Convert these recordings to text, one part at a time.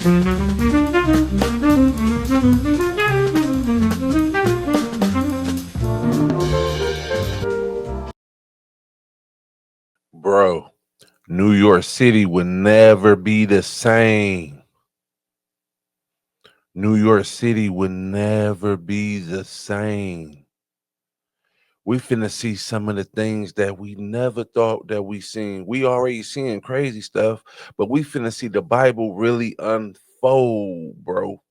Bro, New York City would never be the same. New York City would never be the same. We finna see some of the things that we never thought that we seen. We already seeing crazy stuff, but we finna see the Bible really unfold, bro.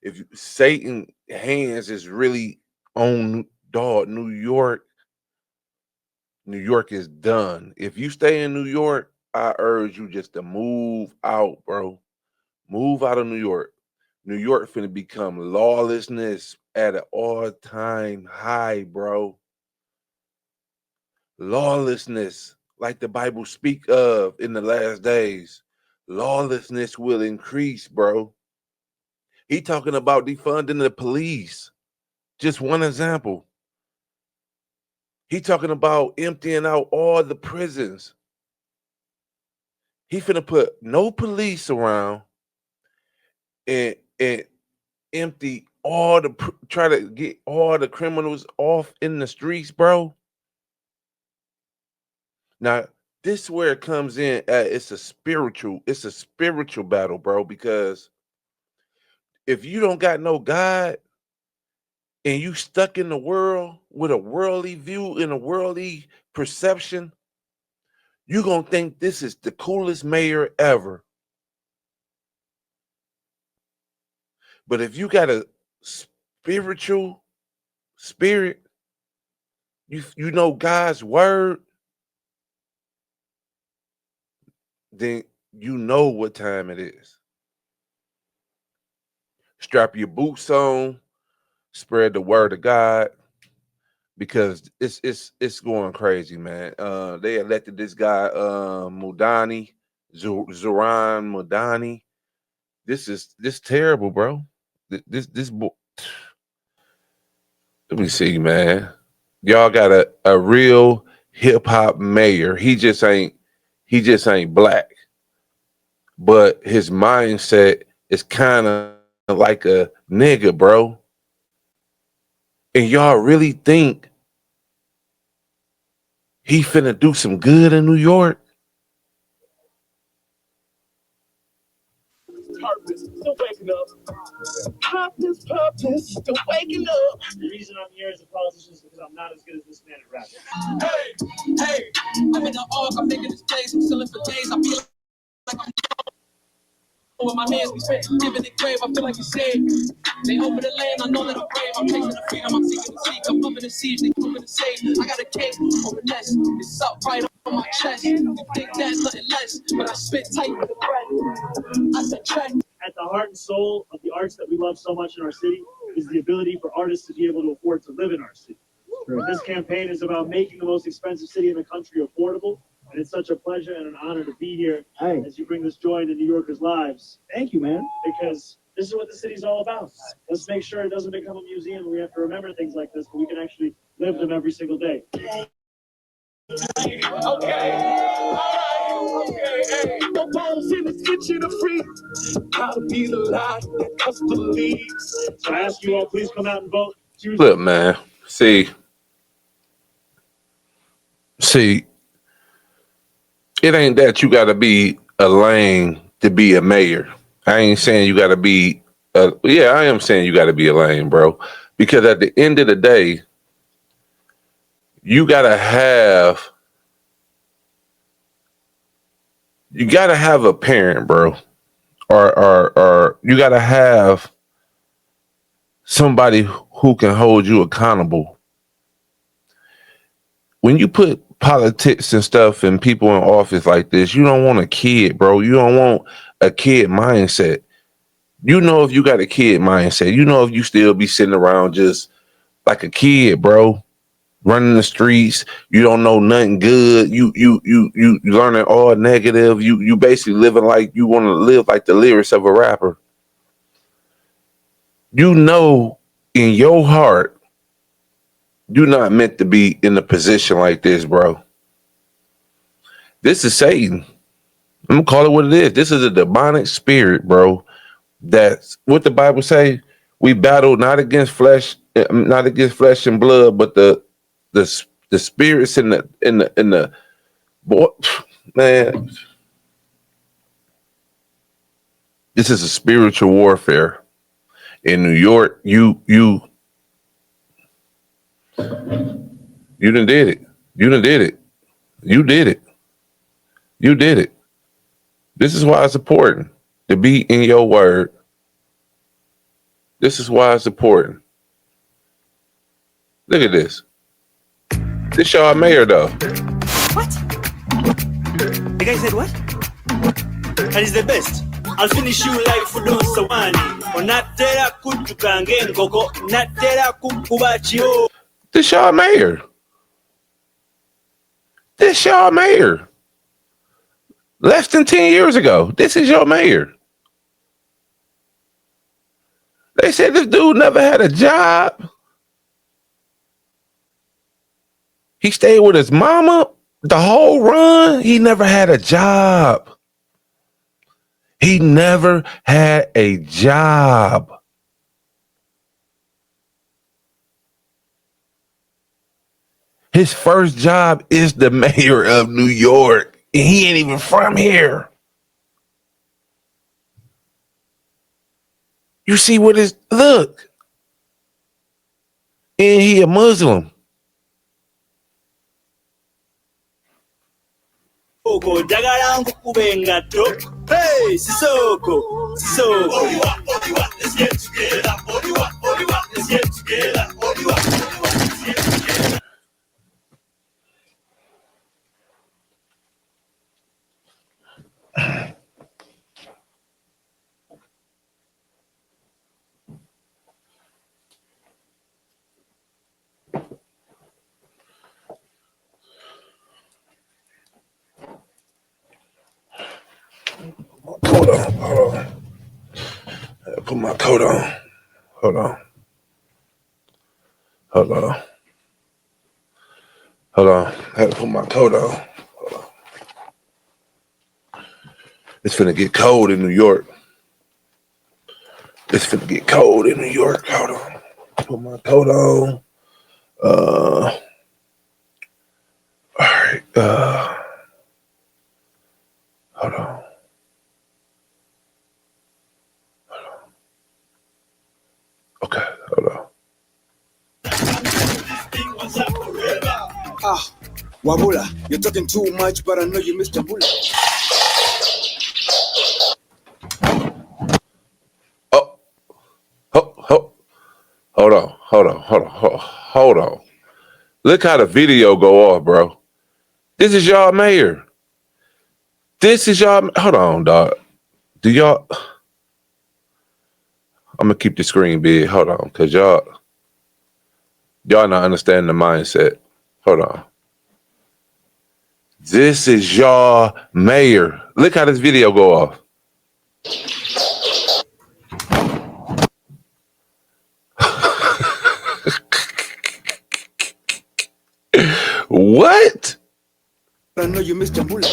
If Satan hands is really on dog, New York is done. If you stay in New York, I urge you just to move out, bro. Move out of New York. New York finna become lawlessness at an all-time high, bro. Lawlessness, like the Bible speak of in the last days. Lawlessness will increase, bro. He talking about defunding the police. Just one example. He talking about emptying out all the prisons. He finna put no police around and empty all the try to get all the criminals off in the streets, bro. Now, this is where it comes in at it's a spiritual battle, bro, because if you don't got no God and you stuck in the world with a worldly view and a worldly perception, you're gonna think this is the coolest mayor ever. But if you got a spiritual spirit, you know God's word, then you know what time it is. Strap your boots on, spread the word of God, because it's going crazy, man. They elected this guy Mudani, Zuran Mudani. This terrible, bro. Let me see, man. Y'all got a real hip hop mayor. He just ain't black, but his mindset is kind of like a nigga, bro. And y'all really think he finna do some good in New York? Purpose, still waking up. Purpose, still waking up. The reason I'm here as a politician is because I'm not as good as this man at rap. Hey, I'm in the arc, I'm making this place, I'm selling for days. I feel like I'm with my hands, we spent giving it grave. I feel like you said, they open the land, I know that I'm brave. I'm chasing the freedom, I'm seeking the seek. I'm pumping the siege, they moving the sage. I got a cake on the nest, it's up right on my chest. You think that's nothing less, but I spit tight with the breath. I said check. At the heart and soul of the arts that we love so much in our city is the ability for artists to be able to afford to live in our city. This campaign is about making the most expensive city in the country affordable, and it's such a pleasure and an honor to be here as you bring this joy into New Yorkers' lives. Thank you, man. Because this is what the city's all about. Let's make sure it doesn't become a museum where we have to remember things like this, but we can actually live them every single day. Okay. All right. Okay. Hey. No bones in the kitchen are free. How to be the light that cuts the leaves. So I ask you all, please come out and vote. Look, man. See, it ain't that you gotta be a lame to be a mayor. I ain't saying you gotta be yeah, I am saying you gotta be a lame, bro. Because at the end of the day, you gotta have you gotta have a parent, bro. Or you gotta have somebody who can hold you accountable. When you put politics and stuff and people in office like this, you don't want a kid, bro. You don't want a kid mindset. You know, if you got a kid mindset, you know, if you still be sitting around just like a kid, bro, running the streets, you don't know nothing good. You learning all negative. You basically living like you want to live like the lyrics of a rapper. You know, in your heart, you're not meant to be in a position like this, bro. This is Satan. I'm gonna call it what it is. This is a demonic spirit, bro. That's what the Bible say. We battle not against flesh and blood, but the spirits in the boy, man. This is a spiritual warfare. In New York, you done did it. You done did it. You did it. You did it. This is why it's important to be in your word. This is why it's important. Look at this. This y'all mayor though. What? The guy said what? And he's the best. I'll finish you like Fudo Sawani. Onatera kutukange nkoko. Natera kukubachio. This y'all mayor. This y'all mayor. Less than 10 years ago. This is your mayor. They said this dude never had a job. He stayed with his mama the whole run. He never had a job. He never had a job. His first job is the mayor of New York. And he ain't even from here. You see what is, look. And he a Muslim. Hey, Sissoko. Let's get together. Let's get together. Hold on. Put my coat on. Hold on. I had to put my coat on. Hold on. It's finna get cold in New York. Hold on. Put my coat on. All right. Hold on. Okay, hold on. Wabula, you're talking too much, but I know you missed a bullet. Hold on. Look how the video go off, bro. This is y'all mayor. Hold on, dog. Do y'all? I'm gonna keep the screen big. Hold on, cause y'all not understanding the mindset. Hold on. This is y'all mayor. Look how this video go off. What? I know you missed a bullet.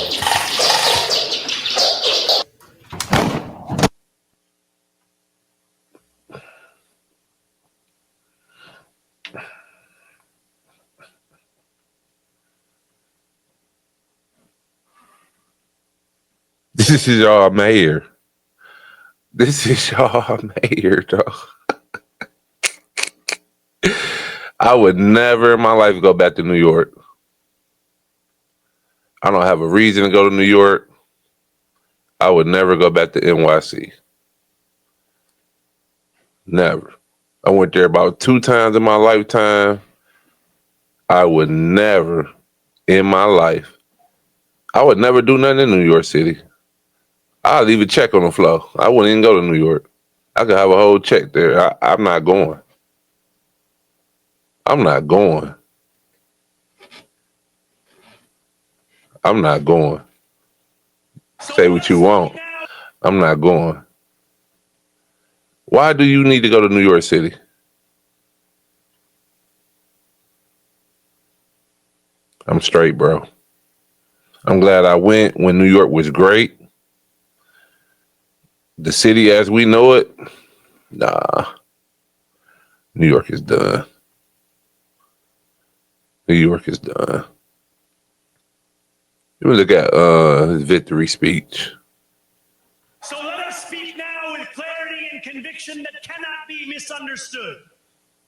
This is y'all mayor. Though. I would never in my life go back to New York. I don't have a reason to go to New York. I would never go back to NYC. Never. I went there about 2 times in my lifetime. I would never in my life. I would never do nothing in New York City. I'd leave a check on the floor. I wouldn't even go to New York. I could have a whole check there. I'm not going. I'm not going. Say what you want. I'm not going. Why do you need to go to New York City? I'm straight, bro. I'm glad I went when New York was great. The city as we know it, nah. New York is done. New York is done. You look at his victory speech. So let us speak now with clarity and conviction that cannot be misunderstood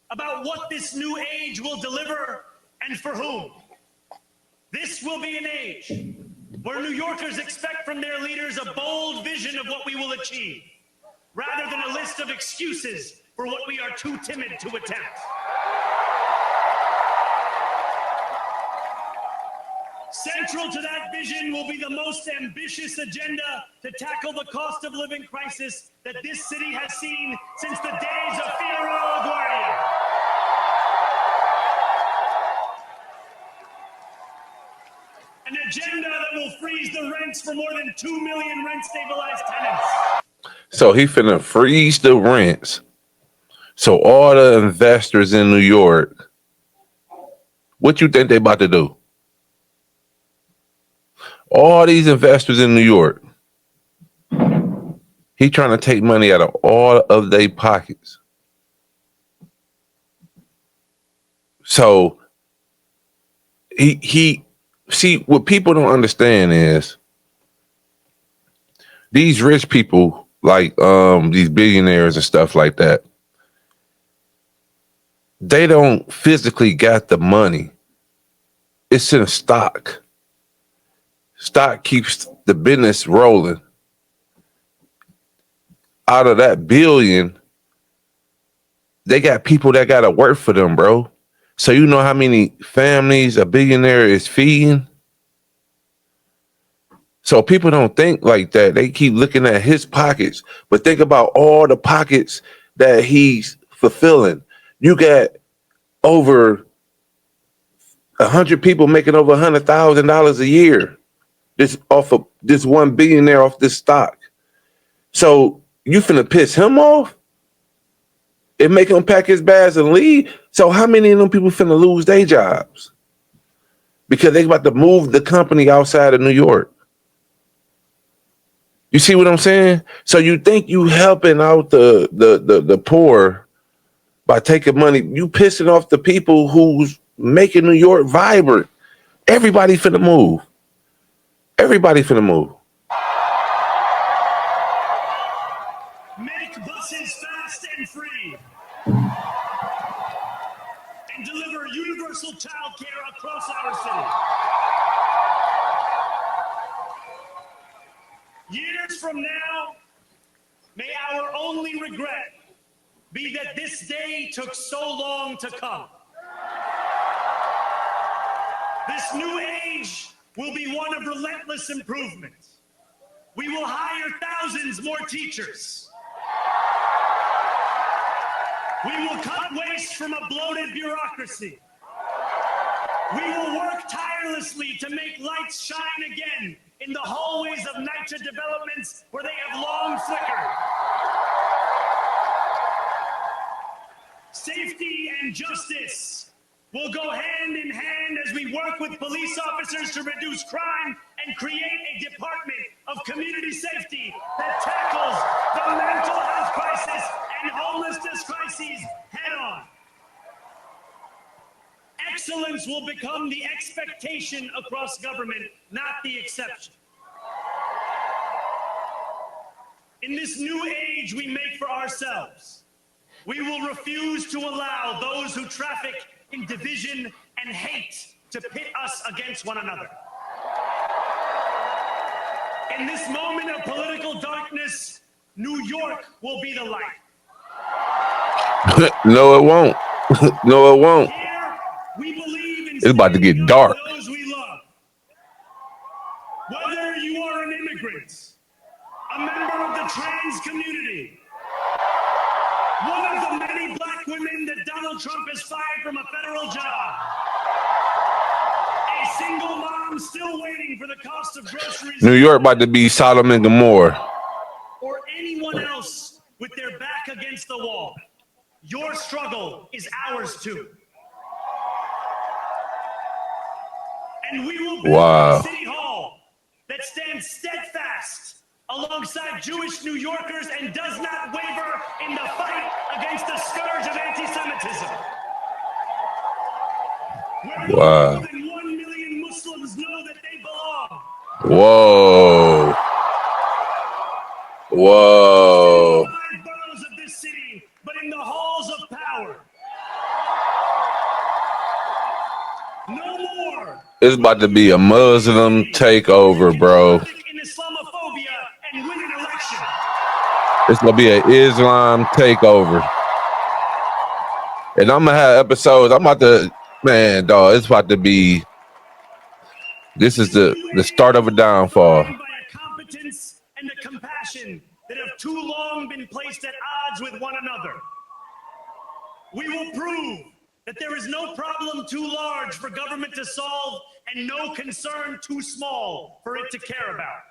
about what this new age will deliver and for whom. This will be an age where New Yorkers expect from their leaders a bold vision of what we will achieve, rather than a list of excuses for what we are too timid to attempt. Central to that vision will be the most ambitious agenda to tackle the cost of living crisis that this city has seen since the days of Figueroa LaGuardia. An agenda that will freeze the rents for more than 2 million rent-stabilized tenants. So he finna freeze the rents. So all the investors in New York, what you think they about to do? All these investors in New York, he trying to take money out of all of their pockets. So he see what people don't understand is these rich people, like these billionaires and stuff like that, they don't physically got the money. It's in stock. Stock keeps the business rolling. Out of that billion, they got people that got to work for them, bro. So you know how many families a billionaire is feeding? So people don't think like that. They keep looking at his pockets, but think about all the pockets that he's fulfilling. You got over 100 people making over $100,000 a year. This off of this one billionaire off this stock. So you finna piss him off? It make him pack his bags and leave? So how many of them people finna lose their jobs? Because they about to move the company outside of New York. You see what I'm saying? So you think you helping out the poor by taking money. You pissing off the people who's making New York vibrant. Everybody finna move. Everybody finna move. Make buses fast and free. And deliver universal child care across our city. Years from now, may our only regret be that this day took so long to come. This new age will be one of relentless improvement. We will hire thousands more teachers. We will cut waste from a bloated bureaucracy. We will work tirelessly to make lights shine again in the hallways of NYCHA developments where they have long flickered. Safety and justice will go hand in hand as we work with police officers to reduce crime and create a department of community safety that tackles the mental health crisis and homelessness crises head on. Excellence will become the expectation across government, not the exception. In this new age we make for ourselves, we will refuse to allow those who traffic in division and hate to pit us against one another. In this moment of political darkness, New York will be the light. No, it won't. No, it won't. Here, we believe in It's about to get standing up dark. for those we love. Whether you are an immigrant, a member of the trans community, one of the many black women that Donald Trump has fired from a federal job, a single mom still waiting for the cost of groceries, New York about to be Sodom and Gomorrah. or anyone else with their back against the wall, your struggle is ours too. And we will build a city hall that stands steadfast alongside Jewish New Yorkers and does not waver in the fight against the scourge of anti-Semitism. Where Wow. more than 1 million Muslims know that they belong. Whoa. Whoa. Not in the 5 boroughs of this city, but in the halls of power. No more. It's about to be a Muslim takeover, bro. In Islamophobia and win an election. It's gonna be an Islam takeover. And I'm gonna have episodes. I'm about to, man, dog. It's about to be. This is the start of a downfall. By a competence and a compassion that have too long been placed at odds with one another. We will prove that there is no problem too large for government to solve and no concern too small for it to care about.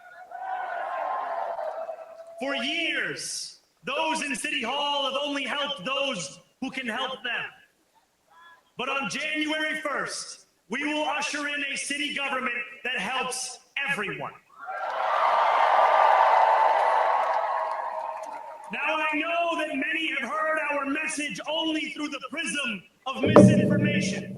For years, those in City Hall have only helped those who can help them. But on January 1st, we will usher in a city government that helps everyone. Now, I know that many have heard our message only through the prism of misinformation.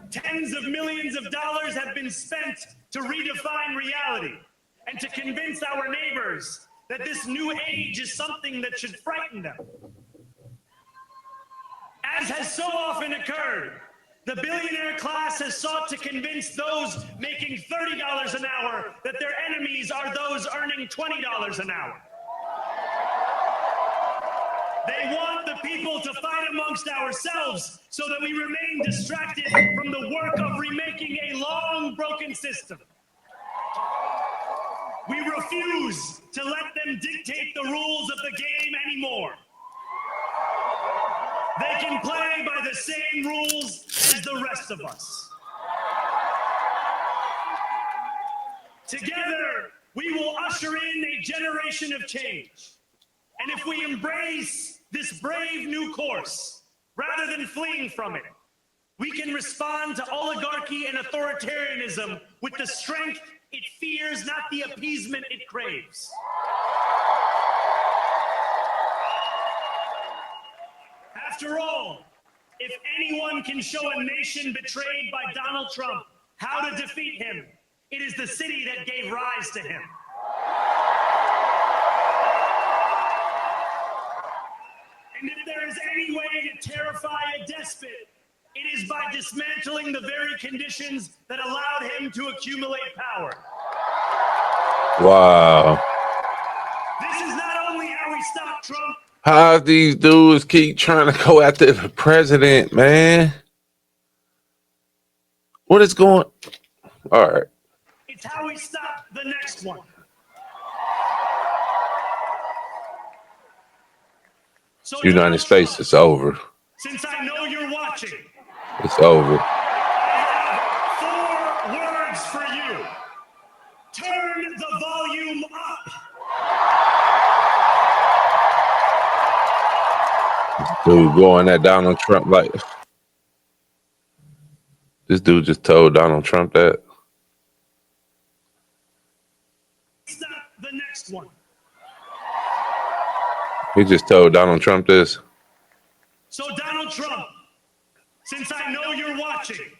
Tens of millions of dollars have been spent to redefine reality and to convince our neighbors that this new age is something that should frighten them. As has so often occurred, the billionaire class has sought to convince those making $30 an hour that their enemies are those earning $20 an hour. They want the people to fight amongst ourselves so that we remain distracted from the work of remaking a long broken system. We refuse to let them dictate the rules of the game anymore. They can play by the same rules as the rest of us. Together, we will usher in a generation of change. And if we embrace this brave new course, rather than fleeing from it, we can respond to oligarchy and authoritarianism with the strength it fears, not the appeasement it craves. After all, if anyone can show a nation betrayed by Donald Trump how to defeat him, it is the city that gave rise to him. And if there is any way to terrify a despot, it is by dismantling the very conditions that allowed him to accumulate power. Wow. This is not only how we stop Trump. How these dudes keep trying to go after the president, man? What is going? All right. It's how we stop the next one. So United States, it's over. Since I know you're watching, It's over. I have 4 words for you. Turn the volume up. Dude going at Donald Trump like this dude just told Donald Trump that. Stop the next one. He just told Donald Trump this. So Donald Trump, since I know you're watching,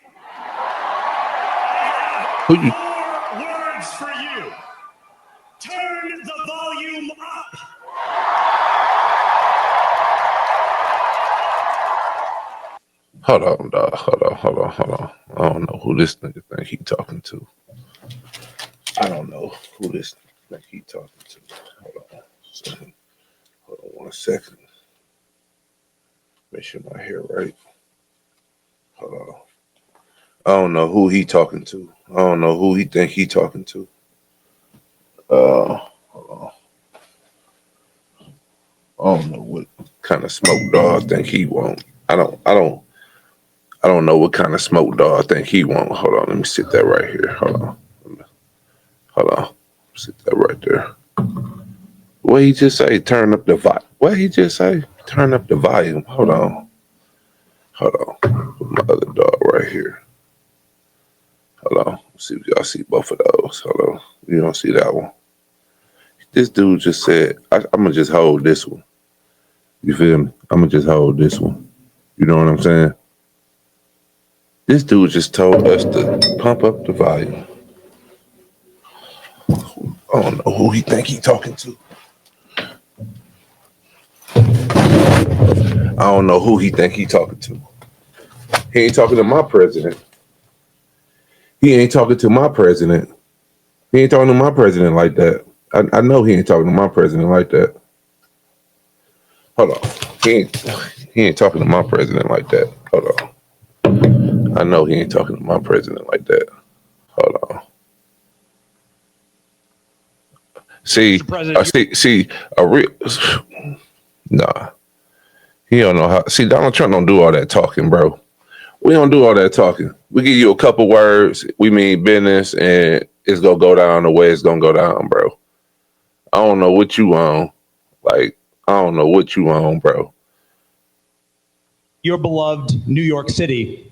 Who you? 4 words for you. Turn the volume up. Hold on, dog. Hold on. I don't know who this nigga think he talking to. I don't know who this think he talking to. Hold on 1 second. Make sure my hair right. Hold on. I don't know who he talking to. I don't know who he think he talking to. Hold on. I don't know what kind of smoke dog think he want. I don't know what kind of smoke dog think he want. Hold on, let me sit that right here. Hold on. Sit that right there. What he just say? Turn up the volume. What he just say? Turn up the volume. Hold on. Put my other dog right here. Hold on. See if y'all see both of those. Hold on. You don't see that one. This dude just said, I'm gonna just hold this one. You feel me? I'm gonna just hold this one. You know what I'm saying? This dude just told us to pump up the volume. I don't know who he think he talking to. I don't know who he think he talking to. He ain't talking to my president. He ain't talking to my president. He ain't talking to my president like that. I know he ain't talking to my president like that. Hold on. He ain't talking to my president like that. Hold on. I know he ain't talking to my president like that. Hold on. See, a real nah. He don't know how. See, Donald Trump don't do all that talking, bro. We don't do all that talking. We give you a couple words, we mean business, and it's gonna go down the way it's gonna go down, bro. I don't know what you on. Like, I don't know what you on, bro. Your beloved New York City.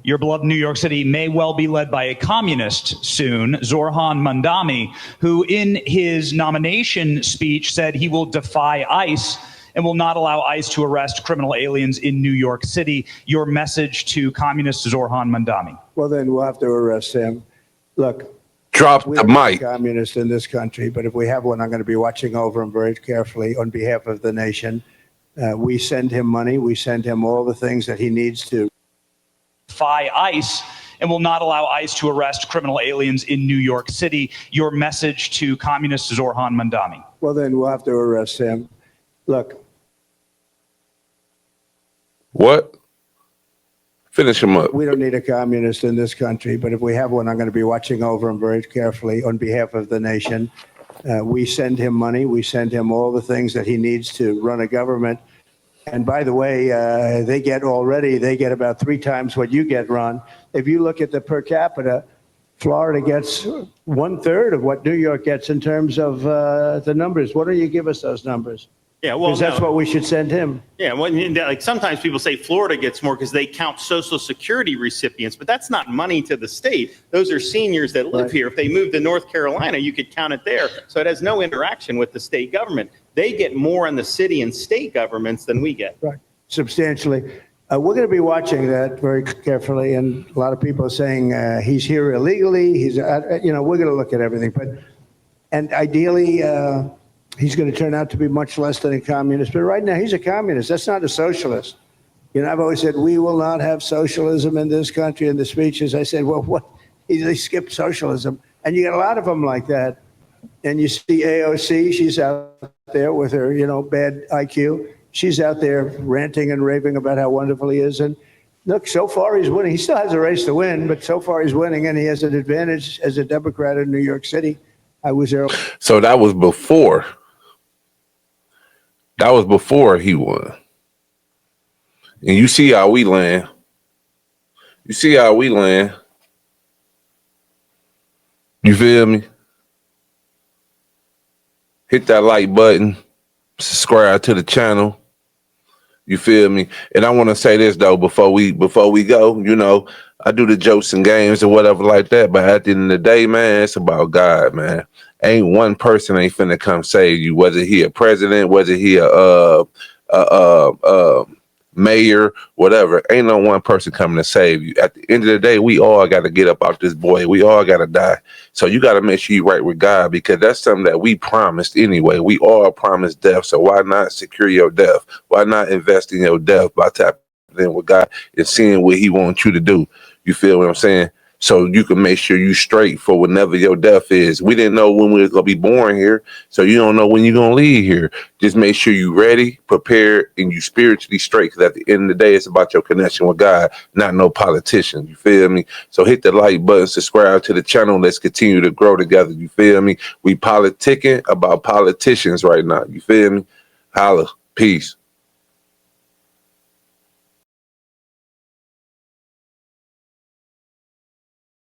Your beloved New York City may well be led by a communist soon, Zorhan Mamdani, who in his nomination speech said he will defy ICE and will not allow ICE to arrest criminal aliens in New York City. Your message to communist Zorhan Mamdani. Well, then we'll have to arrest him. Look, drop the mic. Communist in this country, but if we have one, I'm going to be watching over him very carefully on behalf of the nation. We send him money. We send him all the things that he needs to. Defy ICE and will not allow ICE to arrest criminal aliens in New York City. Your message to communist Zorhan Mamdani. Well, then we'll have to arrest him. Look. What? Finish him up. We don't need a communist in this country, but if we have one, I'm going to be watching over him very carefully on behalf of the nation. We send him money. We send him all the things that he needs to run a government. And by the way, they get about 3 times what you get, Ron. If you look at the per capita, Florida gets 1/3 of what New York gets in terms of the numbers. Why don't you give us those numbers? Yeah, well, because that's what we should send him. Yeah, well, like sometimes people say Florida gets more because they count Social Security recipients, but that's not money to the state. Those are seniors that live here. If they move to North Carolina, you could count it there. So it has no interaction with the state government. They get more in the city and state governments than we get. Right, substantially. We're going to be watching that very carefully, and a lot of people are saying he's here illegally. He's, we're going to look at everything, and ideally. He's going to turn out to be much less than a communist. But right now, he's a communist. That's not a socialist. I've always said, we will not have socialism in this country. In the speeches, I said, well, what? They skipped socialism. And you get a lot of them like that. And you see AOC, she's out there with her, bad IQ. She's out there ranting and raving about how wonderful he is. And look, so far he's winning. He still has a race to win, but so far he's winning, and he has an advantage as a Democrat in New York City. I was there. So that was before. That was before he won. And you see how we land. You see how we land. You feel me? Hit that like button. Subscribe to the channel. You feel me? And I want to say this though before we go, I do the jokes and games or whatever like that, but at the end of the day, man, it's about God, man. Ain't one person ain't finna come save you, whether he a president, whether he a mayor, whatever. Ain't no one person coming to save you. At the end of the day, we all got to get up out this boy. We all got to die. So you got to make sure you right with God, because that's something that we promised anyway. We all promised death. So why not secure your death? Why not invest in your death by tapping in with God and seeing what he wants you to do? You feel what I'm saying? So you can make sure you straight for whenever your death is. We didn't know when we was going to be born here, so you don't know when you're going to leave here. Just make sure you ready, prepared, and you spiritually straight, because at the end of the day, it's about your connection with God, not no politician. You feel me? So hit the like button, subscribe to the channel. Let's continue to grow together. You feel me? We politicking about politicians right now. You feel me? Holla. Peace.